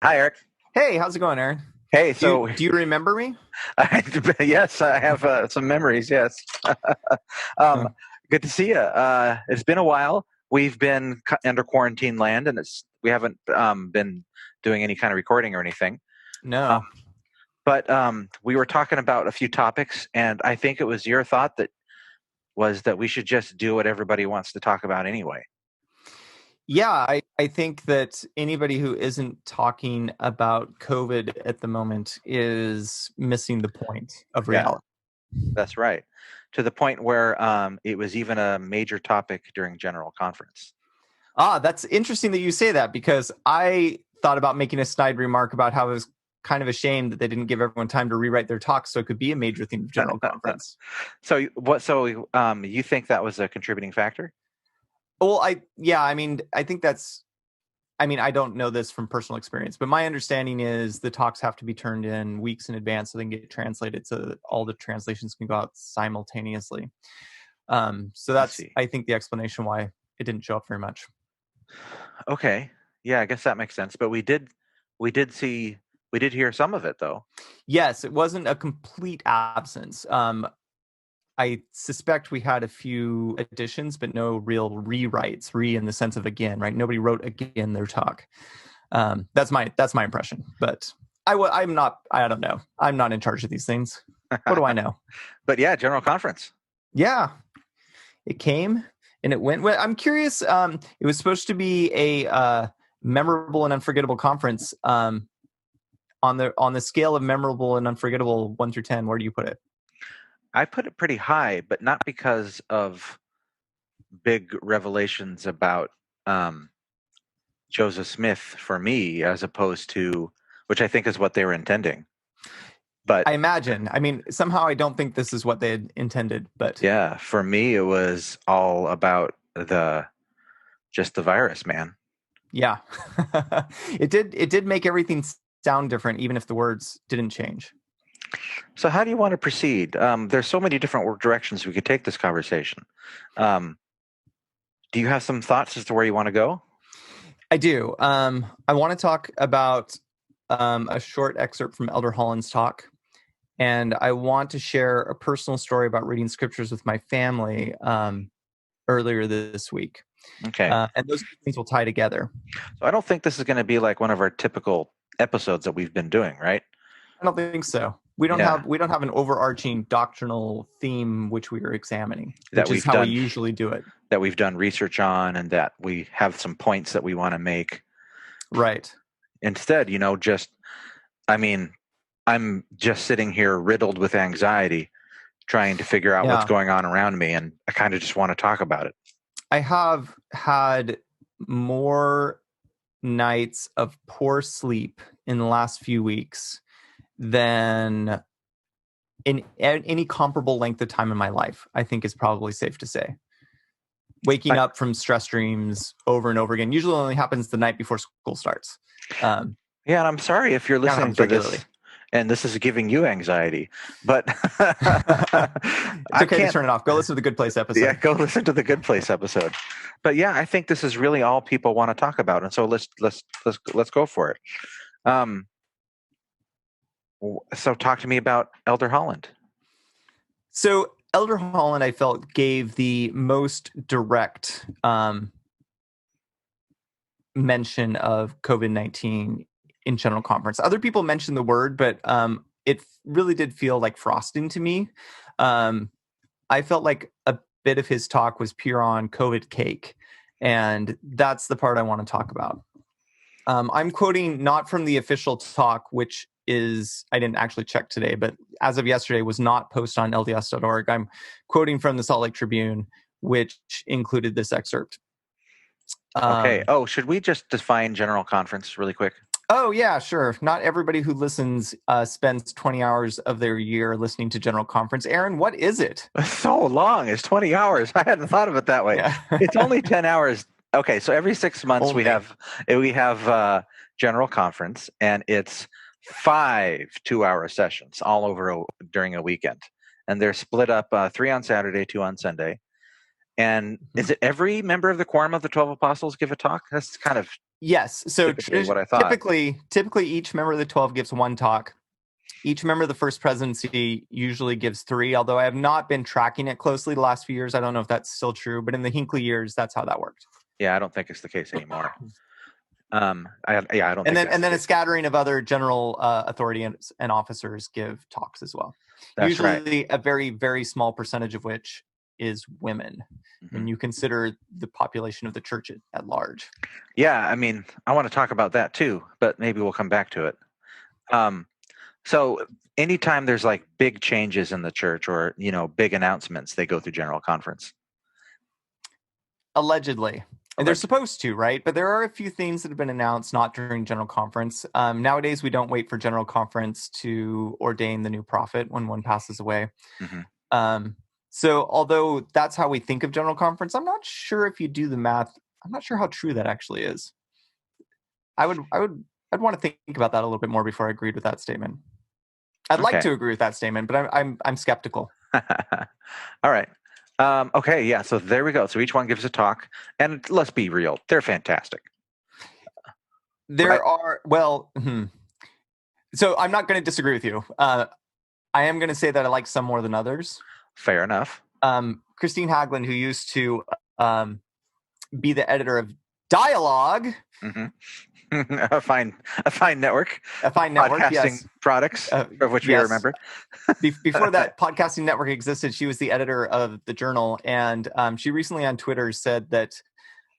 Hi, Eric. Hey, how's it going, Aaron? Hey, Do you so do you remember me? yes, I have some memories. Yes, um, Uh, good to see you. It's been a while. We've been under quarantine land, and we haven't been doing any kind of recording or anything. Um, no. but we were talking about a few topics, and I think it was your thought that we should just do what everybody wants to talk about anyway. Yeah, I think that anybody who isn't talking about COVID at the moment is missing the point of Yeah, reality. that's right. To the point where it was even a major topic during General Conference. That's interesting that you say that because I thought about making a snide remark about how it was kind of a shame that they didn't give everyone time to rewrite their talks so it could be a major theme of general conference. So what? So you think that was a contributing factor? Well, I mean, I think that's I mean, I don't know this from personal experience, but my understanding is the talks have to be turned in weeks in advance so they can get translated so that all the translations can go out simultaneously. So I that's, see. I think, the explanation why it didn't show up very much. Okay. Yeah, I guess that makes sense. But we did hear some of it though. Yes, it wasn't a complete absence. I suspect we had a few additions, but no real rewrites. In the sense of again, right? Nobody wrote again their talk. That's my impression. But I'm not. I don't know. I'm not in charge of these things. What do I know? But yeah, General Conference. Yeah, it came and it went. Well, I'm curious. It was supposed to be a memorable and unforgettable conference. On the scale of memorable and unforgettable, 1 through 10, where do you put it? I put it pretty high, but not because of big revelations about um, Joseph Smith for me, as opposed to which I think is what they were intending. But I imagine. I mean, somehow I don't think this is what they had intended, but yeah, for me, it was all about the virus, man. yeah, it did make everything sound different, even if the words didn't change. So, how do you want to proceed? There's so many different directions we could take this conversation. Um, do you have some thoughts as to where you want to go? I do. I want to talk about a short excerpt from Elder Holland's talk, and I want to share a personal story about reading scriptures with my family earlier this week. Okay. And those two things will tie together. So, I don't think this is going to be like one of our typical episodes that we've been doing, right? I don't think so. We don't Yeah, have we don't have an overarching doctrinal theme which we are examining, that which is we've how we done usually do it. research on, and that we have some points that we want to make. Right. Instead, just I mean, I'm just sitting here riddled with anxiety, trying to figure out what's Yeah. going on around me, and I kind of just want to talk about it. I have had more nights of poor sleep in the last few weeks than in any comparable length of time in my life, I think is probably safe to say. Waking I, up from stress dreams over and over again usually only happens the night before school starts. Um, Yeah, and I'm sorry if you're kind of listening happens to regularly. this and this is giving you anxiety, but It's I okay to can't. turn it off. Go listen to the Good Place Yeah, episode. go listen to the Good Place episode. But yeah, I think this is really all people want to talk about, and so let's go for it. Um, so talk to me about Elder Holland. So Elder Holland, I felt, gave the most direct mention of COVID-19 in general conference. Other people mentioned the word, but it really did feel like frosting to me. I felt like a bit of his talk was pure on COVID cake, and that's the part I want to talk about. I'm quoting not from the official talk, which is, I didn't actually check today, but as of yesterday was not posted on LDS.org. I'm quoting from the Salt Lake Tribune, which included this excerpt. Okay. Um, Oh, should we just define General Conference really quick? oh, yeah, sure. Not everybody who listens spends 20 hours of their year listening to General Conference. Aaron, what is it? So long. It's 20 hours. I hadn't thought of it that way. Yeah. It's only 10 hours. Okay, so every 6 months we Only. have general conference, and it's 5 2-hour sessions all over during a weekend, and they're split up 3 on Saturday, 2 on Sunday. And Mhm. is it every member of the quorum of the 12 apostles give a talk? That's kind of Yes. So Typically what I thought. typically each member of the 12 gives one talk. Each member of the First Presidency usually gives 3, although I have not been tracking it closely the last few years. I don't know if that's still true, but in the Hinckley years, that's how that worked. Yeah, I don't think it's the case anymore. I don't And think then that's and the then a case. scattering of other general authority and officers give talks as well. That's right. Usually a very, very small percentage of which is women when you consider the population of the church at large. Yeah, I mean, I want to talk about that too, but maybe we'll come back to it. So anytime there's like big changes in the church or, big announcements, they go through general conference. Allegedly. And they're supposed to, right? But there are a few things that have been announced not during general conference. Nowadays, we don't wait for general conference to ordain the new prophet when one passes away. So although that's how we think of general conference, I'm not sure if you do the math. I'm not sure how true that actually is. I'd want to think about that a little bit more before I agreed with that statement. I'd like to agree with that statement, but I'm skeptical. All right. Okay, yeah, so there we go. So each one gives a talk, and let's be real, they're fantastic. There are, so I'm not going to disagree with you. I am going to say that I like some more than others. Fair enough. Christine Haglund, who used to be the editor of Dialogue. A fine network. Podcasting yes. Products, of which we remember. Before that podcasting network existed, she was the editor of the Journal, and she recently on Twitter said that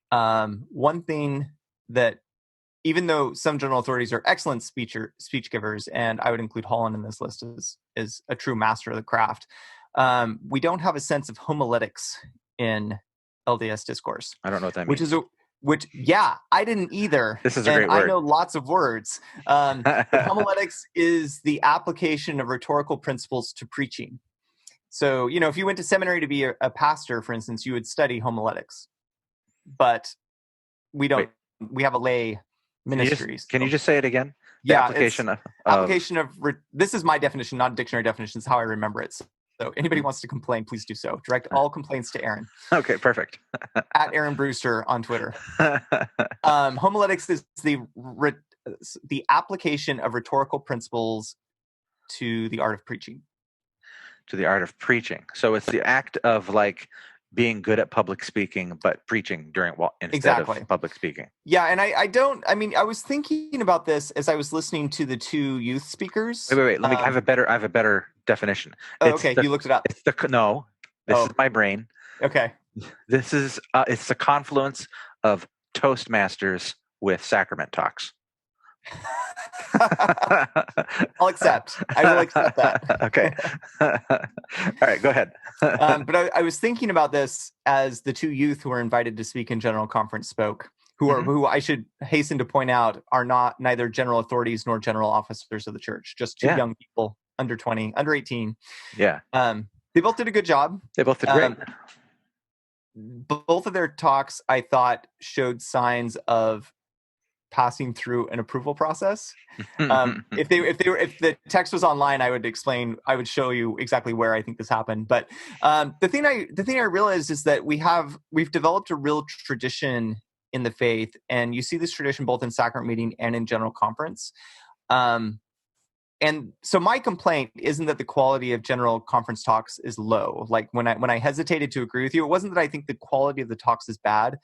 one thing that, even though some general authorities are excellent speech givers, and I would include Holland in this list is a true master of the craft, we don't have a sense of homiletics in LDS discourse. I don't know what that means. I didn't either. This is a great word. I know lots of words. But homiletics is the application of rhetorical principles to preaching. So, if you went to seminary to be a pastor, for instance, you would study homiletics. But we don't. We have a lay ministry. Can you just say it again? Application of this is my definition, not a dictionary definition. It's how I remember it. So anybody wants to complain, please do so. Direct all complaints to Aaron. Okay, perfect. At Aaron Brewster on Twitter. Homiletics is the application of rhetorical principles to the art of preaching. To the art of preaching. So it's the act of like being good at public speaking, but preaching instead of public speaking. Yeah, and I was thinking about this as I was listening to the two youth speakers. Wait. I have a better definition. You looked it up. This is my brain. Okay. This is it's the confluence of Toastmasters with sacrament talks. I'll accept. I will accept that. Okay. All right, go ahead. But I was thinking about this as the two youth who were invited to speak in general conference spoke, who I should hasten to point out are neither general authorities nor general officers of the church, just two young people under 20, under 18. Yeah. They both did a good job. They both did great. Both of their talks, I thought, showed signs of passing through an approval process. If the text was online, I would show you exactly where I think this happened. But the thing I realized is that we've developed a real tradition in the faith, and you see this tradition both in sacrament meeting and in general conference. And so my complaint isn't that the quality of general conference talks is low. Like when I hesitated to agree with you, it wasn't that I think the quality of the talks is bad.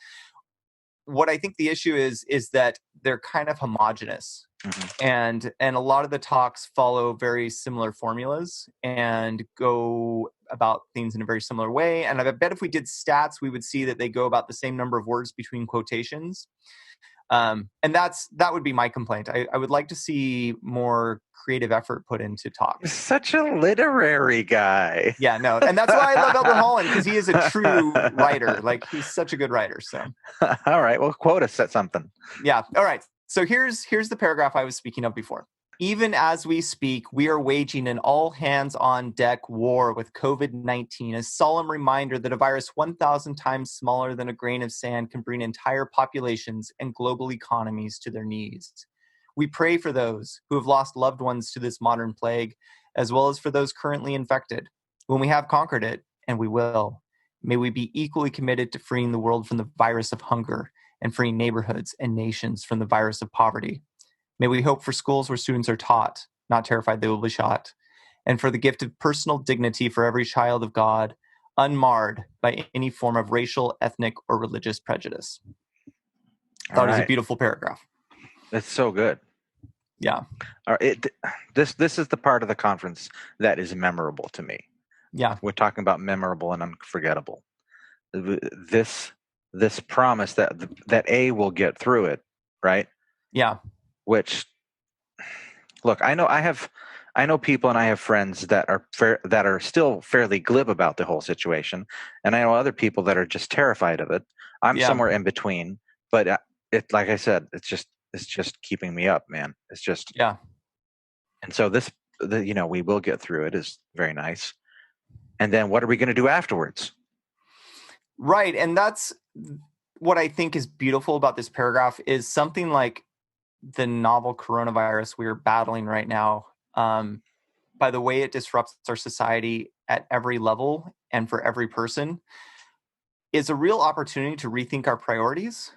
What I think the issue is that they're kind of homogenous. And a lot of the talks follow very similar formulas and go about things in a very similar way. And I bet if we did stats, we would see that they go about the same number of words between quotations. And that would be my complaint. I would like to see more creative effort put into talks. Such a literary guy. Yeah, no. And that's why I love Elder Holland, because he is a true writer. Like, he's such a good writer. So, all right. Well, quote us at something. Yeah. All right. So here's the paragraph I was speaking of before. Even as we speak, we are waging an all-hands-on-deck war with COVID-19, a solemn reminder that a virus 1,000 times smaller than a grain of sand can bring entire populations and global economies to their knees. We pray for those who have lost loved ones to this modern plague, as well as for those currently infected. When we have conquered it, and we will, may we be equally committed to freeing the world from the virus of hunger and freeing neighborhoods and nations from the virus of poverty. May we hope for schools where students are taught, not terrified they will be shot, and for the gift of personal dignity for every child of God, unmarred by any form of racial, ethnic, or religious prejudice. I thought it was a beautiful paragraph. It's so good. Yeah. This is the part of the conference that is memorable to me. Yeah. We're talking about memorable and unforgettable. This promise that A will get through it, right? Yeah. Which, look, I know people and I have friends that are still fairly glib about the whole situation, and I know other people that are just terrified of it. I'm somewhere in between, but it, like I said, it's just keeping me up, man. It's just, yeah. And so we will get through it is very nice. And then what are we going to do afterwards? Right, and that's what I think is beautiful about this paragraph is something like the novel coronavirus we are battling right now, by the way it disrupts our society at every level and for every person, is a real opportunity to rethink our priorities,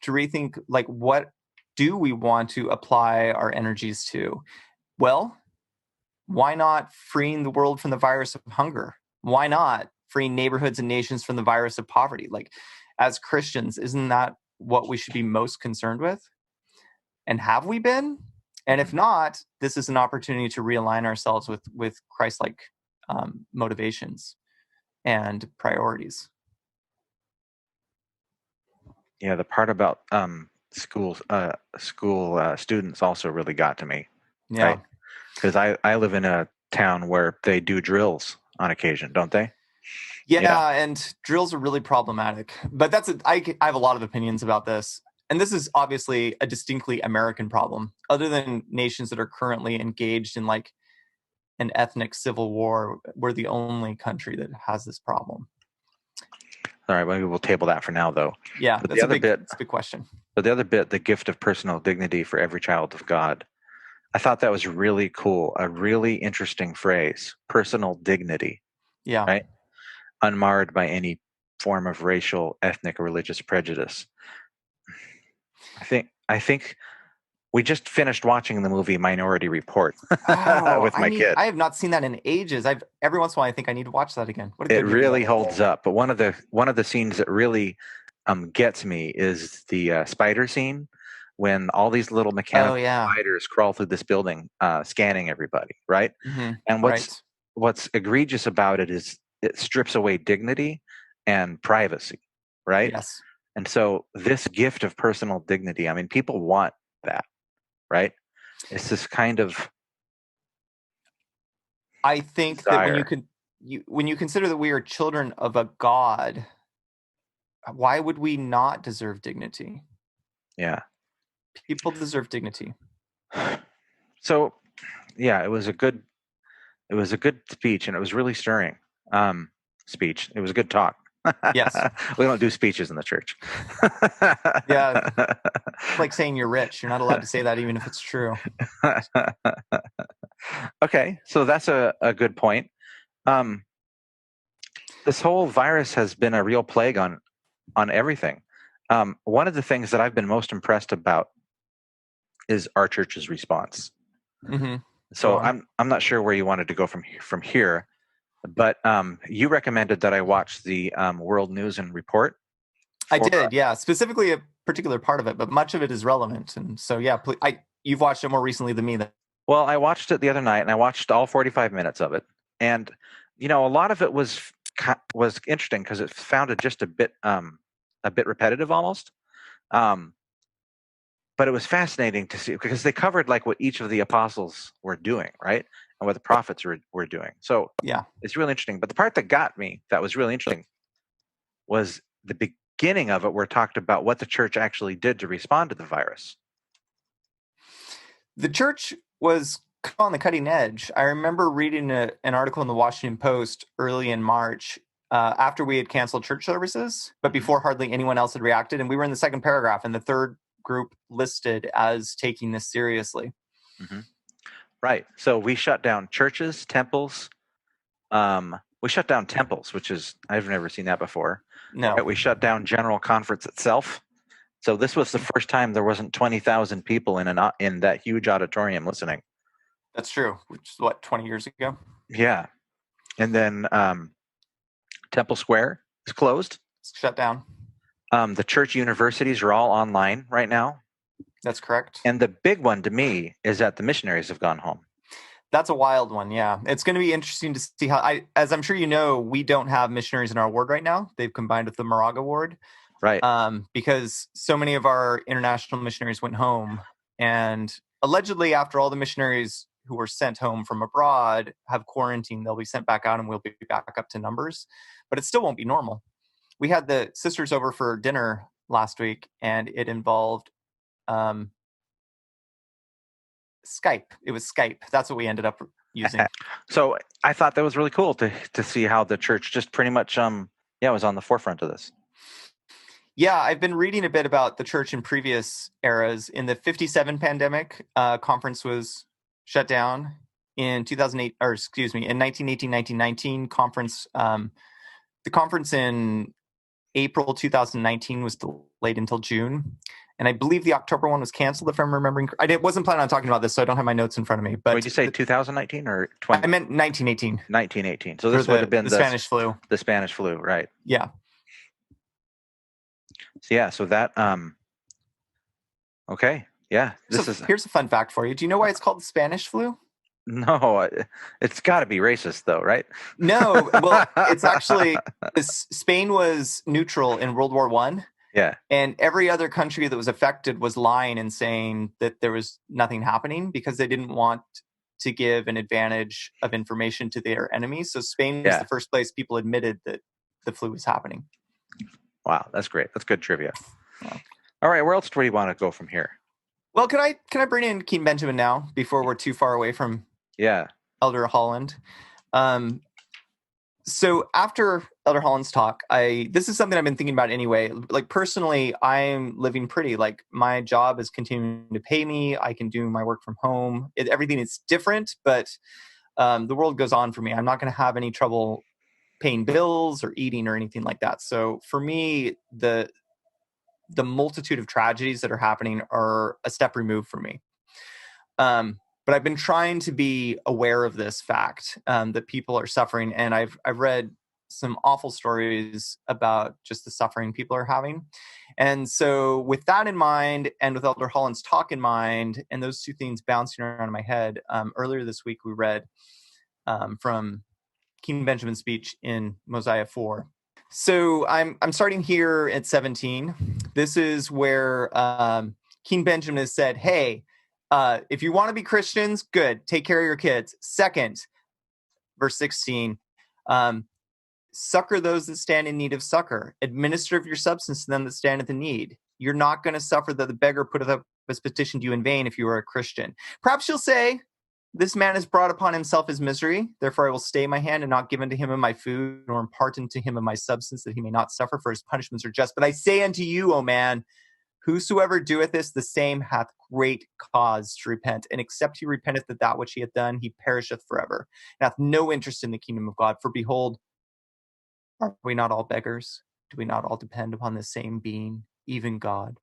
to rethink, like, what do we want to apply our energies to? Well, why not freeing the world from the virus of hunger? Why not freeing neighborhoods and nations from the virus of poverty? Like, as Christians, isn't that what we should be most concerned with? And have we been? And if not, this is an opportunity to realign ourselves with Christ-like motivations and priorities. Yeah, the part about school students also really got to me. Yeah, right? Because I live in a town where they do drills on occasion, don't they? Yeah, and drills are really problematic. But I have a lot of opinions about this. And this is obviously a distinctly American problem. Other than nations that are currently engaged in like an ethnic civil war, we're the only country that has this problem. All right, maybe we'll table that for now, though. Yeah, but that's a big question. But the other bit, the gift of personal dignity for every child of God, I thought that was really cool. A really interesting phrase, personal dignity. Yeah. Right? Unmarred by any form of racial, ethnic, or religious prejudice. I think we just finished watching the movie Minority Report with my kid. I have not seen that in ages. Every once in a while I think I need to watch that again. What a good movie. Really holds up. But one of the scenes that really gets me is the spider scene when all these little mechanical spiders crawl through this building, scanning everybody, right? Mm-hmm. And what's egregious about it is it strips away dignity and privacy, right? Yes. And so this gift of personal dignity, I mean, people want that, right? It's this kind of I think desire. That when you consider that we are children of a God, why would we not deserve dignity? Yeah. People deserve dignity. So, yeah, it was a good speech, and it was really stirring. Speech. It was a good talk. Yes. We don't do speeches in the church. Yeah. It's like saying you're rich. You're not allowed to say that even if it's true. Okay, so that's a good point. This whole virus has been a real plague on everything. One of the things that I've been most impressed about is our church's response. Mm-hmm. So I'm not sure where you wanted to go from here, but you recommended that I watch the World News and Report. I did, yeah. Specifically a particular part of it, but much of it is relevant. And so, yeah, you've watched it more recently than me. Well, I watched it the other night, and I watched all 45 minutes of it. And, a lot of it was interesting because it sounded just a bit repetitive almost. But it was fascinating to see because they covered like what each of the apostles were doing, right? And what the prophets were doing. So yeah, it's really interesting. But the part that got me, that was really interesting, was the beginning of it where it talked about what the church actually did to respond to the virus. The church was on the cutting edge. I remember reading an article in the Washington Post early in March after we had canceled church services, but before hardly anyone else had reacted. And we were in the second paragraph, and the third group listed as taking this seriously. Mm-hmm. Right. So we shut down churches, temples. We shut down temples, which is, I've never seen that before. No. Right? We shut down General Conference itself. So this was the first time there wasn't 20,000 people in that huge auditorium listening. That's true. Which is what, 20 years ago? Yeah. And then Temple Square is closed. It's shut down. The church universities are all online right now. That's correct. And the big one to me is that the missionaries have gone home. That's a wild one, yeah. It's going to be interesting to see how, as I'm sure you know, we don't have missionaries in our ward right now. They've combined with the Moraga ward. Right. Because so many of our international missionaries went home. And allegedly, after all the missionaries who were sent home from abroad have quarantined, they'll be sent back out and we'll be back up to numbers. But it still won't be normal. We had the sisters over for dinner last week, and it involved Skype. It was Skype. That's what we ended up using. So I thought that was really cool to see how the church just pretty much was on the forefront of this. Yeah, I've been reading a bit about the church in previous eras. In the 57 pandemic, conference was shut down. In 2008, or excuse me, in 1918, 1919 conference, the conference in April 2019 was delayed until June. And I believe the October one was canceled, if I'm remembering. I wasn't planning on talking about this, so I don't have my notes in front of me. But did you say 2019 or 20? I meant 1918. 1918. So this would have been the Spanish flu. The Spanish flu, right? Yeah. So yeah, so that okay, yeah. Here's a fun fact for you. Do you know why it's called the Spanish flu? No, it's got to be racist, though, right? No, well, it's actually Spain was neutral in World War I. Yeah. And every other country that was affected was lying and saying that there was nothing happening because they didn't want to give an advantage of information to their enemies. So Spain was the first place people admitted that the flu was happening. Wow, that's great. That's good trivia. Yeah. All right, where else do we want to go from here? Well, can I bring in King Benjamin now before we're too far away from Elder Holland? So after Elder Holland's talk, this is something I've been thinking about anyway. Like personally, I'm living pretty. Like my job is continuing to pay me. I can do my work from home. Everything is different, but the world goes on for me. I'm not going to have any trouble paying bills or eating or anything like that. So for me, the multitude of tragedies that are happening are a step removed from me. But I've been trying to be aware of this fact that people are suffering. And I've read some awful stories about just the suffering people are having. And so with that in mind, and with Elder Holland's talk in mind, and those two things bouncing around in my head, earlier this week we read from King Benjamin's speech in Mosiah 4. So I'm starting here at 17. This is where King Benjamin has said, hey, if you want to be Christians, good. Take care of your kids. Second, verse 16, succor those that stand in need of succor. Administer of your substance to them that stand at the need. You're not going to suffer that the beggar putteth up his petition to you in vain if you are a Christian. Perhaps you'll say, this man has brought upon himself his misery. Therefore I will stay my hand and not give unto him of my food, nor impart unto him of my substance, that he may not suffer, for his punishments are just. But I say unto you, O man, whosoever doeth this, the same hath great cause to repent. And except he repenteth of that which he hath done, he perisheth forever, and hath no interest in the kingdom of God. For behold, are we not all beggars? Do we not all depend upon the same being, even God?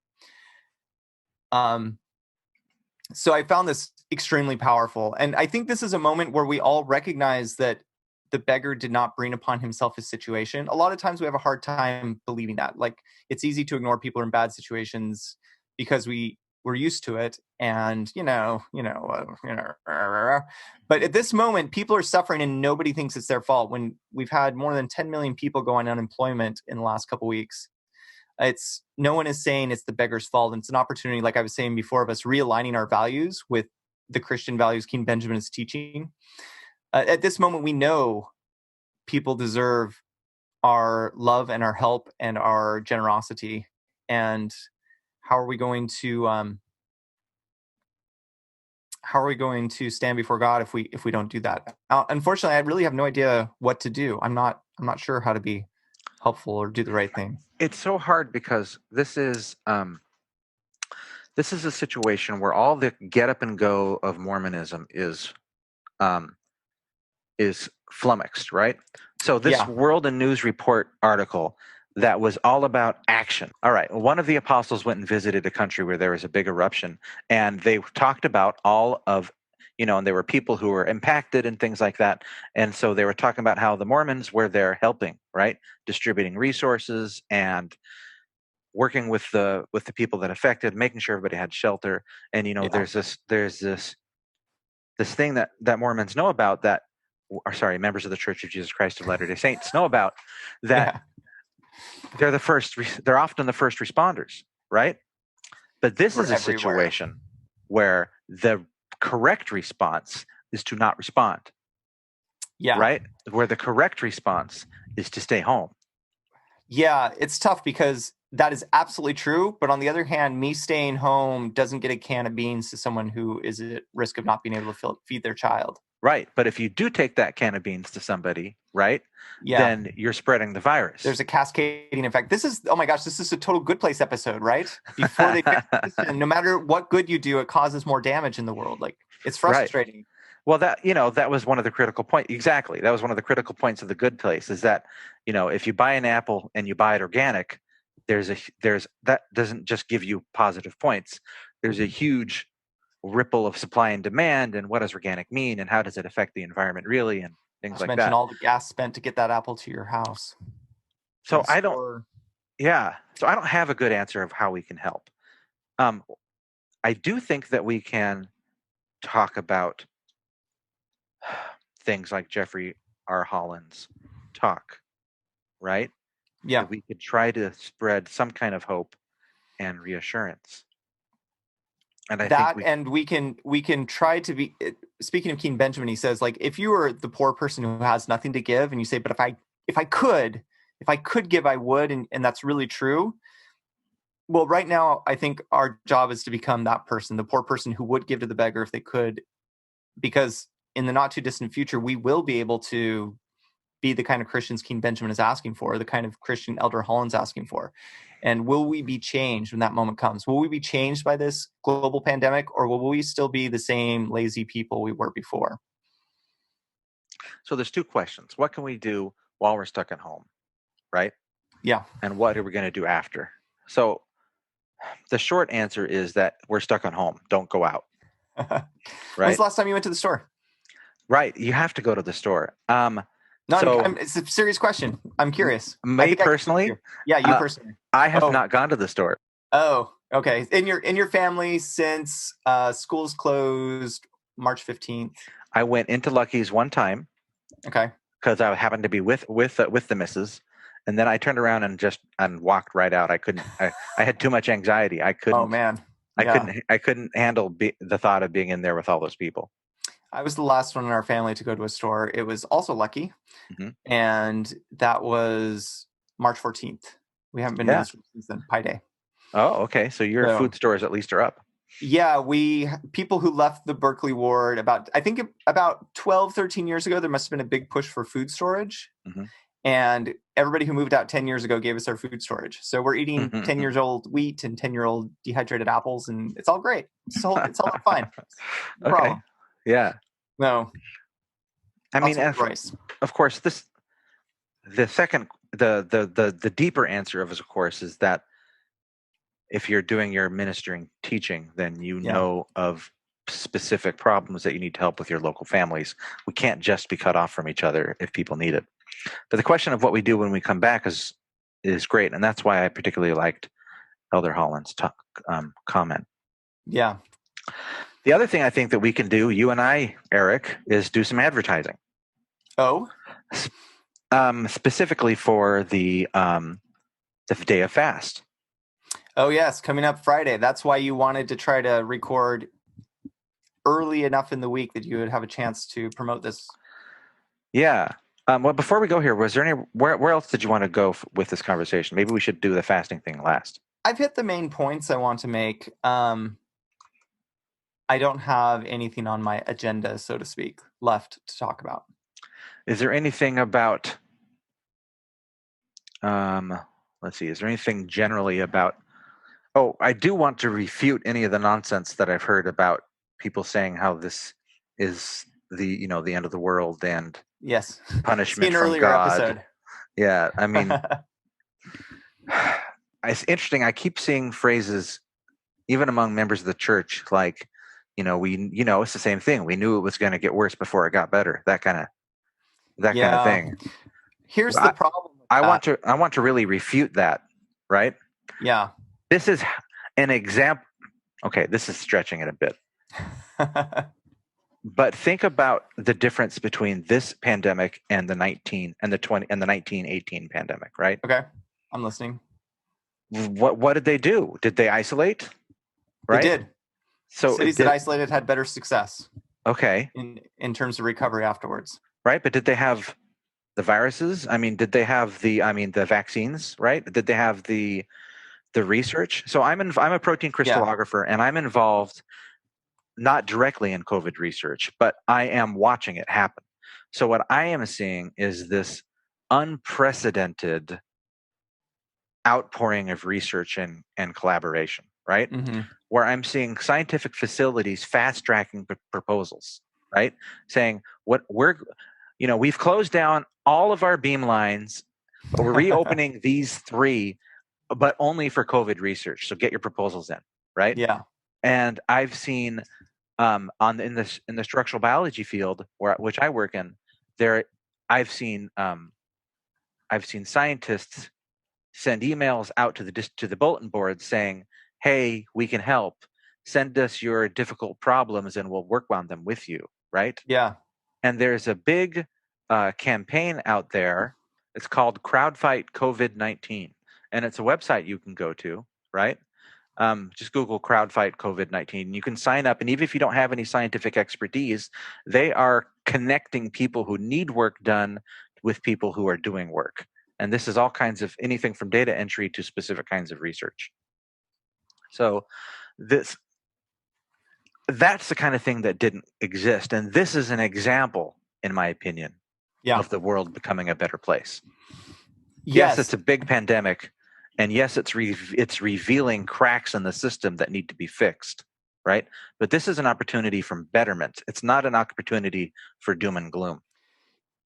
So I found this extremely powerful. And I think this is a moment where we all recognize that the beggar did not bring upon himself his situation. A lot of times we have a hard time believing that. Like, it's easy to ignore people in bad situations because we're used to it. And, but at this moment, people are suffering and nobody thinks it's their fault. When we've had more than 10 million people go on unemployment in the last couple of weeks, no one is saying it's the beggar's fault. And it's an opportunity, like I was saying before, of us realigning our values with the Christian values King Benjamin is teaching. At this moment, we know people deserve our love and our help and our generosity. And how are we going to stand before God if we don't do that? Unfortunately, I really have no idea what to do. I'm not sure how to be helpful or do the right thing. It's so hard because this is a situation where all the get up and go of Mormonism is flummoxed, right? So this World and News Report article that was all about action. All right, one of the apostles went and visited a country where there was a big eruption, and they talked about all of, and there were people who were impacted and things like that. And so they were talking about how the Mormons were there helping, right, distributing resources and working with the people that affected, making sure everybody had shelter. And Yeah. there's this thing that Mormons know about, that, or sorry, members of the Church of Jesus Christ of Latter-day Saints know about, that Yeah. they're often the first responders, right? But this We're is a everywhere. situation where the correct response is to not respond, Yeah. right? Where the correct response is to stay home. Yeah, it's tough because that is absolutely true. But on the other hand, me staying home doesn't get a can of beans to someone who is at risk of not being able to feed their child. Right. But if you do take that can of beans to somebody, right, Yeah. then you're spreading the virus. There's a cascading effect. This is, oh my gosh, this is a total Good Place episode, right? Before they fix this, and no matter what good you do, it causes more damage in the world. Like, it's frustrating. Right. Well, that was one of the critical points. Exactly. That was one of the critical points of the Good Place, is that, if you buy an apple and you buy it organic, there's that doesn't just give you positive points. There's a huge ripple of supply and demand, and what does organic mean, and how does it affect the environment really, and things Not to like mention that. all the gas spent to get that apple to your house. So I don't have a good answer of how we can help. I do think that we can talk about things like Jeffrey R. Holland's talk, right? Yeah. That we could try to spread some kind of hope and reassurance. And I think and we can try to be, speaking of King Benjamin, he says, like, if you are the poor person who has nothing to give and you say, but if I could give, I would, and that's really true. Well, right now, I think our job is to become that person, the poor person who would give to the beggar if they could, because in the not too distant future, we will be able to be the kind of Christians King Benjamin is asking for, the kind of Christian Elder Holland's asking for. And will we be changed when that moment comes? Will we be changed by this global pandemic, or will we still be the same lazy people we were before? So there's two questions. What can we do while we're stuck at home, right? Yeah. And what are we going to do after? So the short answer is that we're stuck at home. Don't go out. Right? Right? When's the last time you went to the store? Right. You have to go to the store. It's a serious question. I'm curious. Me personally? Yeah, you personally. I have not gone to the store. Oh, okay. In your family since schools closed March 15th. I went into Lucky's one time. Okay. Because I happened to be with the missus, and then I turned around and walked right out. I couldn't. I had too much anxiety. I couldn't. Oh man. Yeah. I couldn't handle the thought of being in there with all those people. I was the last one in our family to go to a store. It was also Lucky, and that was March 14th. We haven't been to the store since then. Pi Day. Oh, okay. So your food stores at least are up. Yeah, people who left the Berkeley ward about 12, 13 years ago, there must have been a big push for food storage. And everybody who moved out 10 years ago gave us our food storage. So we're eating 10 years old wheat and 10-year-old dehydrated apples, and it's all great. It's all fine. No problem. Yeah. No. I mean, of course, the deeper answer of course, is that if you're doing your ministering teaching, then you know of specific problems that you need to help with your local families. We can't just be cut off from each other if people need it. But the question of what we do when we come back is great, and that's why I particularly liked Elder Holland's comment. Yeah. The other thing I think that we can do, you and I, Eric, is do some advertising. Oh. Specifically for the day of fast. Oh yes, coming up Friday. That's why you wanted to try to record early enough in the week that you would have a chance to promote this. Yeah. Well, before we go here, was there where else did you want to go with this conversation? Maybe we should do the fasting thing last. I've hit the main points I want to make. I don't have anything on my agenda, so to speak, left to talk about. Is there anything about, let's see, is there anything generally about, I do want to refute any of the nonsense that I've heard about people saying how this is the end of the world and yes, punishment from God. Episode. Yeah, I mean, It's interesting. I keep seeing phrases, even among members of the church, like, it's the same thing. We knew it was going to get worse before it got better. That kind of Yeah. thing. Here's the I, problem with I want that. to I want to really refute that, right? Yeah. This is an example. Okay, this is stretching it a bit, but think about the difference between this pandemic and the 1918 pandemic, right? Okay. I'm listening. What did they do? Did they isolate? They Right? did. So Cities that isolated had better success okay, in terms of recovery afterwards. right? But did they have the viruses? I mean, did they have the vaccines, right? Did they have the research? So I'm a protein Yeah. crystallographer, and I'm involved not directly in COVID research, but I am watching it happen. So what I am seeing is this unprecedented outpouring of research and collaboration, right? Mm-hmm. Where I'm seeing scientific facilities fast tracking proposals, right? Saying we've closed down all of our beam lines, but we're reopening these three, but only for COVID research. So get your proposals in, right? Yeah. And I've seen in the structural biology field, which I work in, there I've seen scientists send emails out to the bulletin board saying, "Hey, we can help. Send us your difficult problems, and we'll work on them with you." Right? Yeah. And there's a big campaign out there. It's called Crowdfight COVID-19, and it's a website you can go to. Right? Just Google Crowdfight COVID-19. You can sign up, and even if you don't have any scientific expertise, they are connecting people who need work done with people who are doing work. And this is all kinds of anything from data entry to specific kinds of research. So that's the kind of thing that didn't exist. And this is an example, in my opinion, Yeah. of the world becoming a better place. Yes, Yes. it's a big pandemic, and yes, it's revealing cracks in the system that need to be fixed, right? But this is an opportunity for betterment. It's not an opportunity for doom and gloom.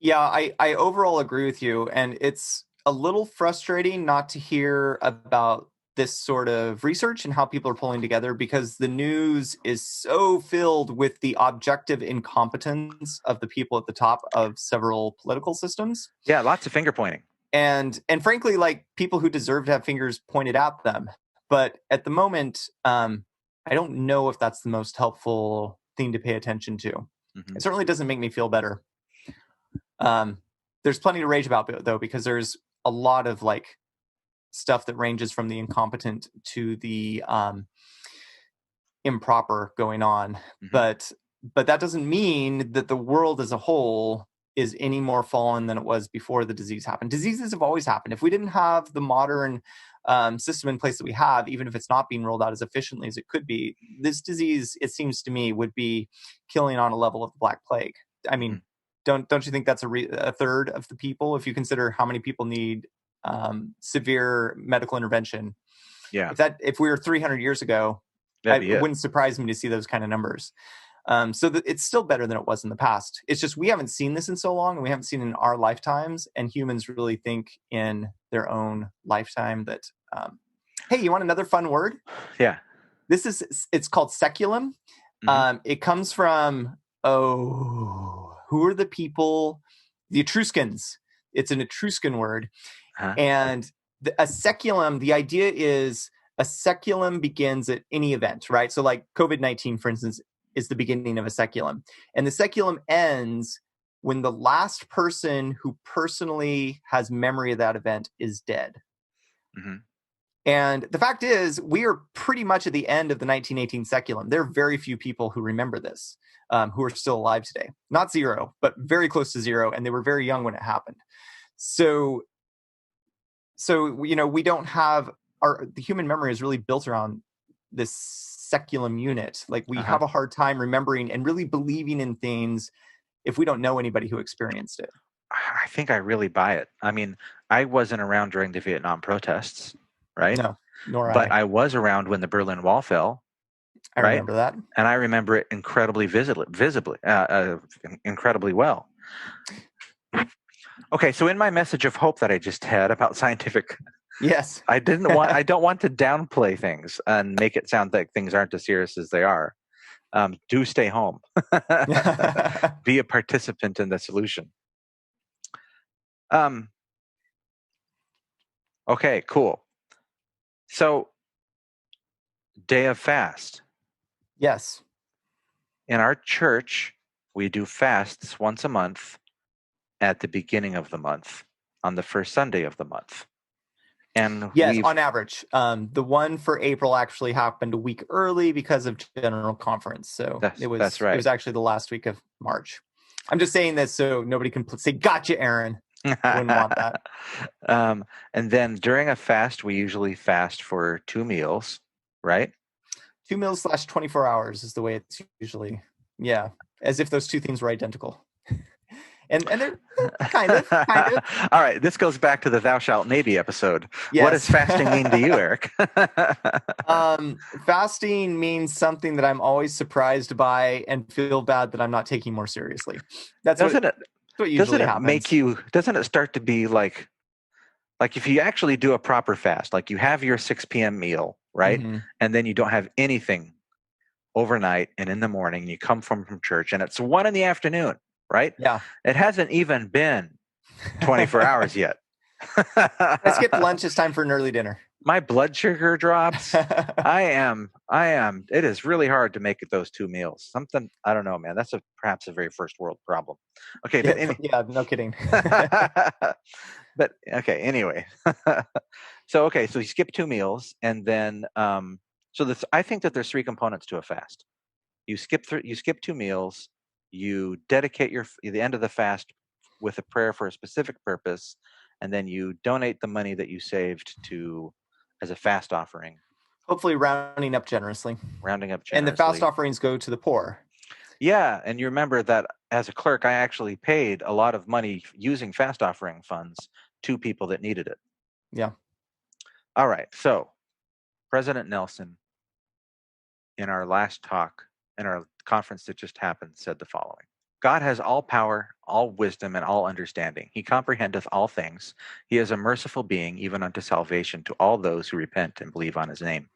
Yeah, I overall agree with you. And it's a little frustrating not to hear about this sort of research and how people are pulling together, because the news is so filled with the objective incompetence of the people at the top of several political systems. Yeah, lots of finger pointing. And frankly, like, people who deserve to have fingers pointed at them. But at the moment, I don't know if that's the most helpful thing to pay attention to. Mm-hmm. It certainly doesn't make me feel better. There's plenty to rage about, though, because there's a lot of like stuff that ranges from the incompetent to the improper going on. Mm-hmm. But that doesn't mean that the world as a whole is any more fallen than it was before the disease happened. Diseases have always happened. If we didn't have the modern system in place that we have, even if it's not being rolled out as efficiently as it could be, this disease, it seems to me, would be killing on a level of the Black Plague. I mean, don't you think that's a third of the people, if you consider how many people need severe medical intervention? Yeah. If we were 300 years ago, it wouldn't surprise me to see those kind of numbers. So it's still better than it was in the past. It's just we haven't seen this in so long, and we haven't seen it in our lifetimes. And humans really think in their own lifetime that, hey, you want another fun word? Yeah. It's called seculum. Mm-hmm. It comes from, who are the people? The Etruscans. It's an Etruscan word. Uh-huh. And a seculum, the idea is a seculum begins at any event, right? So like COVID-19, for instance, is the beginning of a seculum. And the seculum ends when the last person who personally has memory of that event is dead. Mm-hmm. And the fact is, we are pretty much at the end of the 1918 seculum. There are very few people who remember this, who are still alive today. Not zero, but very close to zero. And they were very young when it happened. So we don't have the human memory is really built around this seculum unit. Like we have a hard time remembering and really believing in things if we don't know anybody who experienced it. I think I really buy it. I mean, I wasn't around during the Vietnam protests, right? No, nor but I was around when the Berlin Wall fell. I remember that. And I remember it incredibly incredibly well. Okay, so in my message of hope that I just had about scientific Yes. I don't want to downplay things and make it sound like things aren't as serious as they are. Do stay home. Be a participant in the solution. Okay, cool. So, day of fast. Yes. In our church, we do fasts once a month at the beginning of the month, on the first Sunday of the month. And Yes, on average. The one for April actually happened a week early because of General Conference. So that's right. It was actually the last week of March. I'm just saying this so nobody can say, "Gotcha, Aaron." I wouldn't want that. And then during a fast, we usually fast for 2 meals, right? 2 meals / 24 hours is the way it's usually. Yeah, as if those two things were identical. And they're kind of. All right, this goes back to the "Thou shalt maybe" episode. Yes. What does fasting mean to you, Eric? Fasting means something that I'm always surprised by and feel bad that I'm not taking more seriously. That's what usually happens. Doesn't it start to be like if you actually do a proper fast, like you have your 6 p.m. meal, right? Mm-hmm. And then you don't have anything overnight and in the morning, and you come from church and it's 1 p.m, right? Yeah. It hasn't even been 24 hours yet. I skipped lunch. It's time for an early dinner. My blood sugar drops. It is really hard to make it those 2 meals. Something, I don't know, man. That's perhaps a very first world problem. Okay. Yeah, no kidding. But okay, anyway. So you skip 2 meals, and then I think that there's 3 components to a fast. You skip 2 meals, you dedicate the end of the fast with a prayer for a specific purpose, and then you donate the money that you saved as a fast offering. Hopefully rounding up generously. And the fast offerings go to the poor. Yeah, and you remember that as a clerk, I actually paid a lot of money using fast offering funds to people that needed it. Yeah. All right, so President Nelson, in our last talk, in our conference that just happened, said the following: God has all power, all wisdom, and all understanding. He comprehendeth all things. He is a merciful being, even unto salvation, to all those who repent and believe on his name.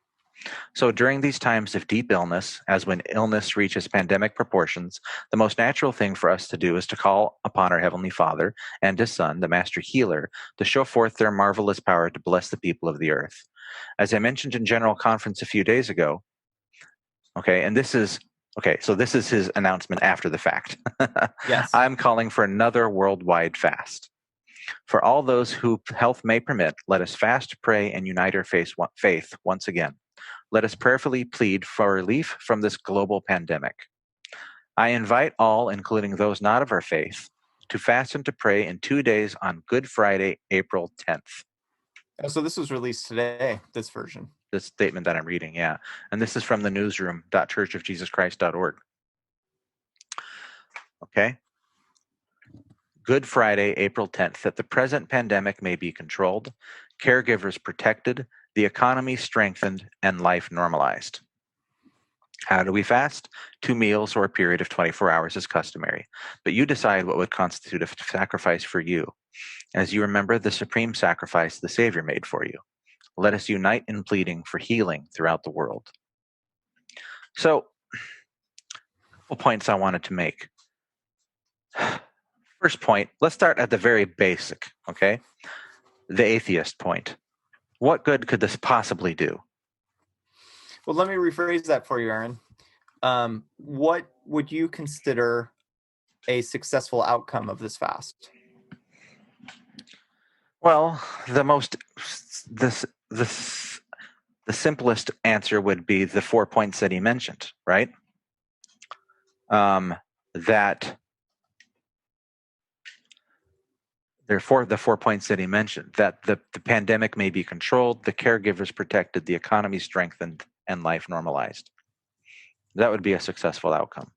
So during these times of deep illness, as when illness reaches pandemic proportions, the most natural thing for us to do is to call upon our Heavenly Father and His Son, the Master Healer, to show forth their marvelous power to bless the people of the earth. As I mentioned in General Conference a few days ago, so this is his announcement after the fact. Yes. I'm calling for another worldwide fast. For all those who health may permit, let us fast, pray, and unite our faith once again. Let us prayerfully plead for relief from this global pandemic. I invite all, including those not of our faith, to fast and to pray in 2 days on Good Friday, April 10th. Oh, so this was released today, this version. This statement that I'm reading, yeah. And this is from the newsroom.churchofjesuschrist.org. Okay. Good Friday, April 10th, that the present pandemic may be controlled, caregivers protected, the economy strengthened, and life normalized. How do we fast? 2 meals or a period of 24 hours is customary, but you decide what would constitute a sacrifice for you. As you remember the supreme sacrifice the Savior made for you, let us unite in pleading for healing throughout the world. So, a couple points I wanted to make. First point, let's start at the very basic, okay? The atheist point. What good could this possibly do? Well, let me rephrase that for you, Aaron. What would you consider a successful outcome of this fast? Well, the simplest answer would be the 4 points that he mentioned, right? That therefore the 4 points that he mentioned, that the pandemic may be controlled, the caregivers protected, the economy strengthened, and life normalized. That would be a successful outcome.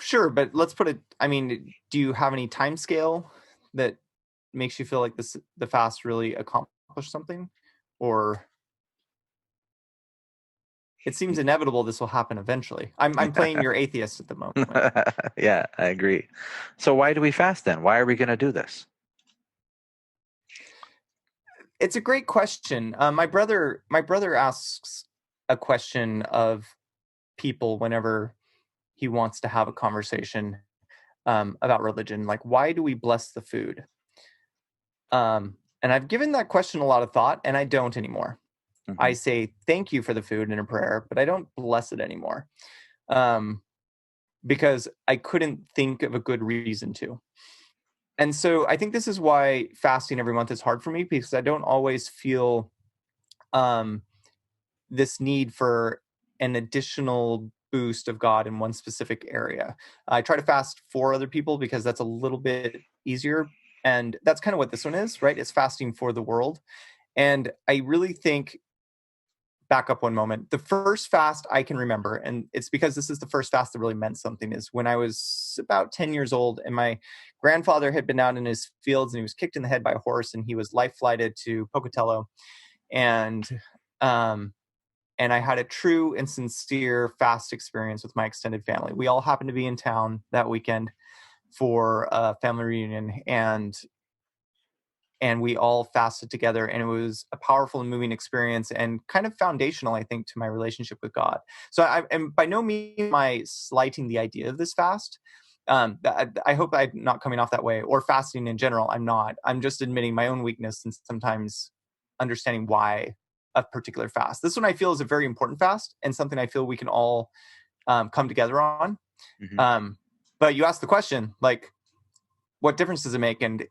Sure, but let's put it, do you have any time scale that makes you feel like the fast really accomplished something? Or it seems inevitable this will happen eventually. I'm playing your atheist at the moment. Yeah, I agree. So why do we fast then? Why are we going to do this? It's a great question. My brother asks a question of people whenever he wants to have a conversation about religion, like why do we bless the food? And I've given that question a lot of thought, and I don't anymore. I Hmm. say thank you for the food in a prayer, but I don't bless it anymore um, because I couldn't think of a good reason to. And so I think this is why fasting every month is hard for me because I don't always feel um, this need for an additional boost of God in one specific area. I try to fast for other people because that's a little bit easier. And that's kind of what this one is, right? It's fasting for the world. And I really think, back up one moment, the first fast I can remember, and it's because this is the first fast that really meant something, is when I was about 10 years old and my grandfather had been out in his fields and he was kicked in the head by a horse and he was life flighted to Pocatello. And um, and I had a true and sincere fast experience with my extended family. We all happened to be in town that weekend for a family reunion, and we all fasted together, and it was a powerful and moving experience and kind of foundational, I think, to my relationship with God. So I am by no means am I slighting the idea of this fast. I hope I'm not coming off that way, or fasting in general. I'm not. I'm just admitting my own weakness and sometimes understanding why a particular fast. This one I feel is a very important fast and something I feel we can all come together on. Hmm. Um, but you asked the question, like, what difference does it make? And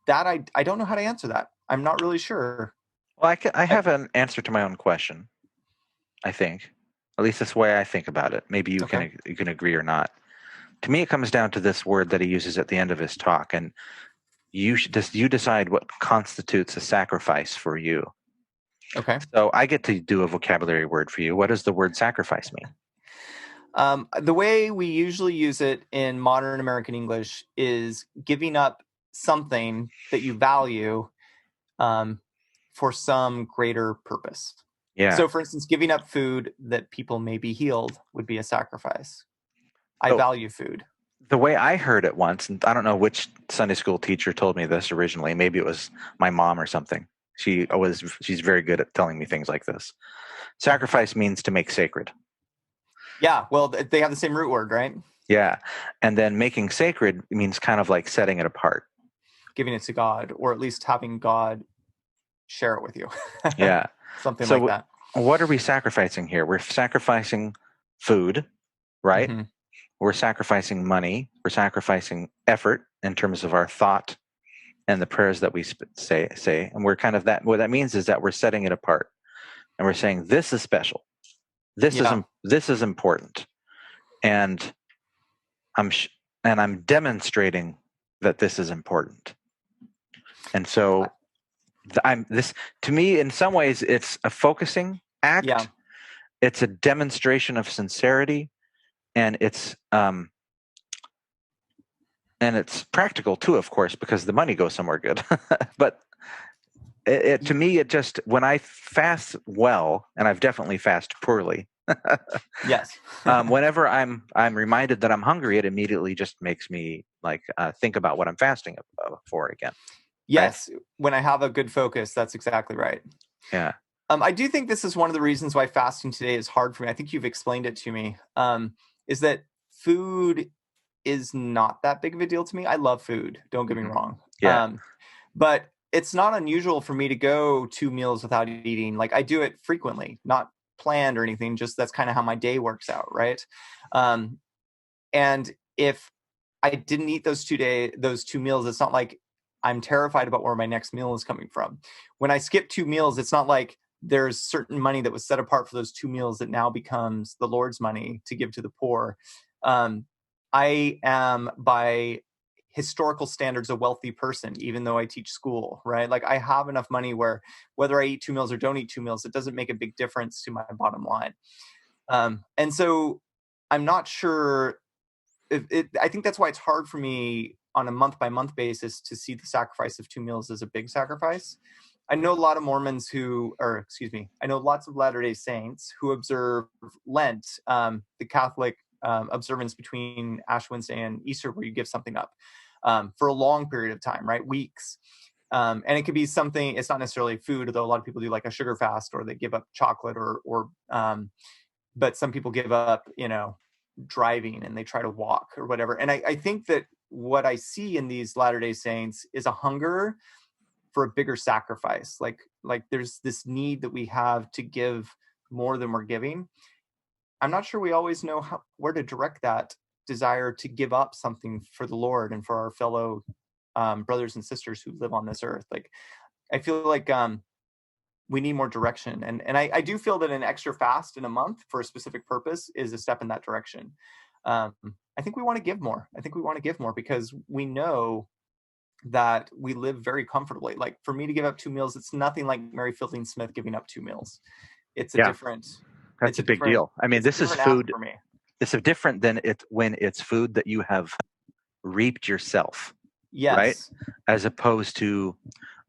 that I don't know how to answer that. I'm not really sure. Well, I I, have an answer to my own question. I think, at least that's the way I think about it. Maybe okay. you can agree or not. To me, it comes down to this word that he uses at the end of his talk, and you decide what constitutes a sacrifice for you. Okay. So I get to do a vocabulary word for you. What does the word sacrifice mean? The way we usually use it in modern American English is giving up something that you value um, for some greater purpose. Yeah. So, for instance, giving up food that people may be healed would be a sacrifice. I So value food. the way I heard it once, and I don't know which Sunday school teacher told me this originally. Maybe it was my mom or something. She's very good at telling me things like this. Sacrifice means to make sacred. Yeah, well, they have the same root word, right? Yeah. And then making sacred means kind of like setting it apart. Giving it to God, or at least having God share it with you. Yeah. Something like So that. what are we sacrificing here? We're sacrificing food, right? Hmm. We're sacrificing money. We're sacrificing effort in terms of our thought and the prayers that we say. And we're kind of that. What that means is that we're setting it apart, and we're saying this is special. Yeah. This is important, and I'm sh- and I'm demonstrating that this is important. And so I'm this to me in some ways it's a focusing Yeah. act. It's a demonstration of sincerity, and it's practical too, of course, because the money goes somewhere good. But to me, it just when I fast well, and I've definitely fasted poorly. Yes. Whenever I'm reminded that I'm hungry, it immediately just makes me like think about what I'm fasting for again. Right? Yes. When I have a good focus, that's exactly right. Yeah. I do think this is one of the reasons why fasting today is hard for me. I think you've explained it to me. Is that food is not that big of a deal to me. I love food. Don't get me Hmm. wrong. Yeah. But it's not unusual for me to go 2 meals without eating. Like I do it frequently, not planned or anything. Just that's kind of how my day works out, right? Um, and if I didn't eat those 2 meals, it's not like I'm terrified about where my next meal is coming from. When I skip 2 meals, it's not like there's certain money that was set apart for those 2 meals that now becomes the Lord's money to give to the poor. Um, I am by historical standards a wealthy person, even though I teach school, right? Like I have enough money where whether I eat 2 meals or don't eat 2 meals, it doesn't make a big difference to my bottom line. And so I'm not sure I think that's why it's hard for me on a month by month basis to see the sacrifice of 2 meals as a big sacrifice. I know a lot of Mormons or excuse me, I know lots of Latter day Saints who observe Lent, the Catholic observance between Ash Wednesday and Easter, where you give something up for a long period of time, right? Weeks. And it could be something, it's not necessarily food, although a lot of people do like a sugar fast, or they give up chocolate, but some people give up, driving, and they try to walk or whatever. And I think that what I see in these Latter-day Saints is a hunger for a bigger sacrifice. Like there's this need that we have to give more than we're giving. I'm not sure we always know where to direct that desire to give up something for the Lord and for our fellow brothers and sisters who live on this earth. Like, I feel like we need more direction. And I do feel that an extra fast in a month for a specific purpose is a step in that direction. I think we want to give more. I think we want to give more because we know that we live very comfortably. Like, for me to give up 2 meals, it's nothing like Mary Fielding Smith giving up 2 meals. It's a Yeah, different, that's a big deal. I mean, it's a this is different ask food. for me. It's different than when it's food that you have reaped yourself, right? Yes. As opposed to,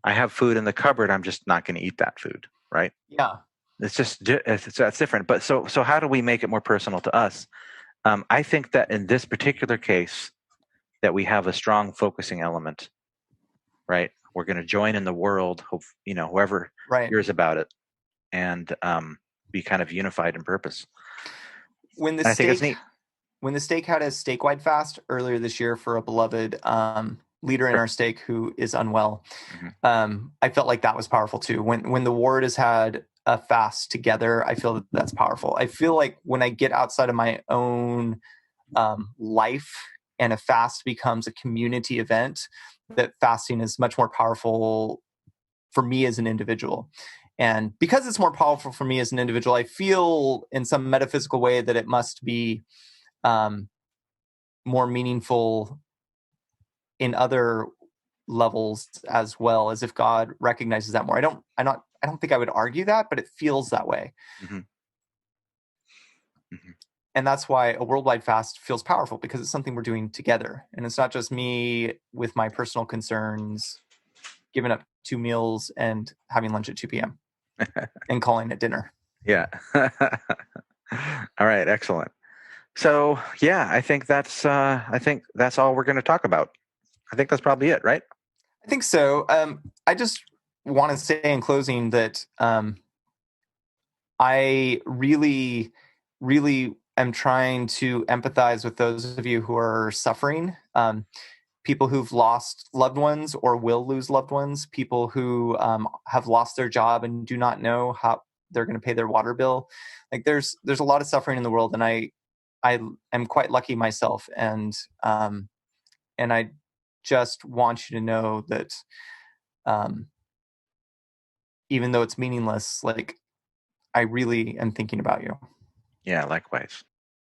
I have food in the cupboard, I'm just not going to eat that food, right? Yeah. That's different. But so how do we make it more personal to us? I think that in this particular case, that we have a strong focusing element, right? We're going to join in the world, whoever Right. hears about it, and be kind of unified in purpose. When the And I think it's stake neat. when the stake had a stake-wide fast earlier this year for a beloved leader in Sure. our stake who is unwell, Mhm. I felt like that was powerful too. When the ward has had a fast together, I feel that that's powerful. I feel like when I get outside of my own life and a fast becomes a community event, that fasting is much more powerful for me as an individual. And because it's more powerful for me as an individual, I feel in some metaphysical way that it must be um, more meaningful in other levels as well, as if God recognizes that more. I don't think I would argue that, but it feels that way. Mm-hmm. Mm-hmm. And that's why a worldwide fast feels powerful, because it's something we're doing together. And it's not just me with my personal concerns, giving up 2 meals and having lunch at 2 p.m. and calling it dinner. Yeah. All right. Excellent. So yeah, I think that's all we're going to talk about. I think that's probably it, right? I think so. I just want to say in closing that I really, really am trying to empathize with those of you who are suffering. People who've lost loved ones or will lose loved ones, people who have lost their job and do not know how they're going to pay their water bill. Like, there's a lot of suffering in the world, and I am quite lucky myself, and I just want you to know that um, even though it's meaningless, like, I really am thinking about you. Yeah. Likewise.